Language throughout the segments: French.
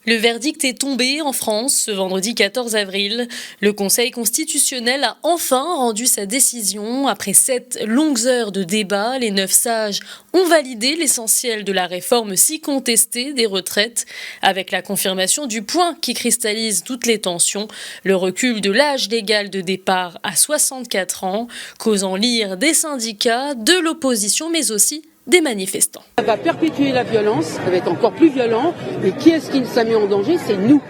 Le verdict est tombé en France ce vendredi 14 avril. Le Conseil constitutionnel a enfin rendu sa décision. Après 7 longues heures de débat, les 9 sages ont validé l'essentiel de la réforme si contestée des retraites, avec la confirmation du point qui cristallise toutes les tensions, le recul de l'âge légal de départ à 64 ans, causant l'ire des syndicats, de l'opposition, mais aussi des manifestants. Ça va perpétuer la violence, ça va être encore plus violent. Et qui est-ce qui s'est mis en danger? C'est nous.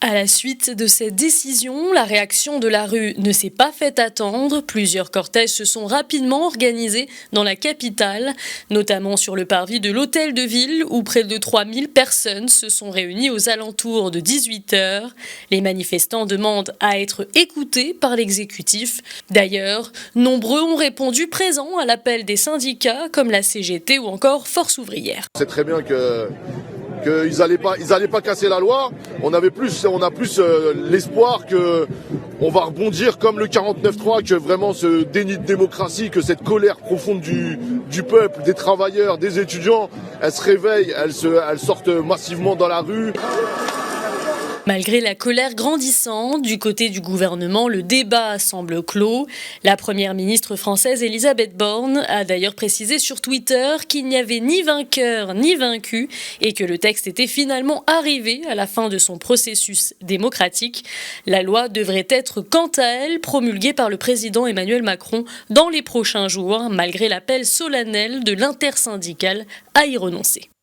À la suite de cette décision, la réaction de la rue ne s'est pas fait attendre. Plusieurs cortèges se sont rapidement organisés dans la capitale, notamment sur le parvis de l'Hôtel de Ville, où près de 3000 personnes se sont réunies aux alentours de 18h. Les manifestants demandent à être écoutés par l'exécutif. D'ailleurs, nombreux ont répondu présents à l'appel des syndicats, comme la CGT ou encore Force ouvrière. C'est très bien qu'ils allaient pas casser la loi. On a plus l'espoir que on va rebondir comme le 49.3, que vraiment ce déni de démocratie, que cette colère profonde du peuple, des travailleurs, des étudiants, elle se réveille, elle sortent massivement dans la rue. Malgré la colère grandissante du côté du gouvernement, le débat semble clos. La première ministre française Elisabeth Borne a d'ailleurs précisé sur Twitter qu'il n'y avait ni vainqueur ni vaincu et que le texte était finalement arrivé à la fin de son processus démocratique. La loi devrait être quant à elle promulguée par le président Emmanuel Macron dans les prochains jours, malgré l'appel solennel de l'intersyndicale à y renoncer.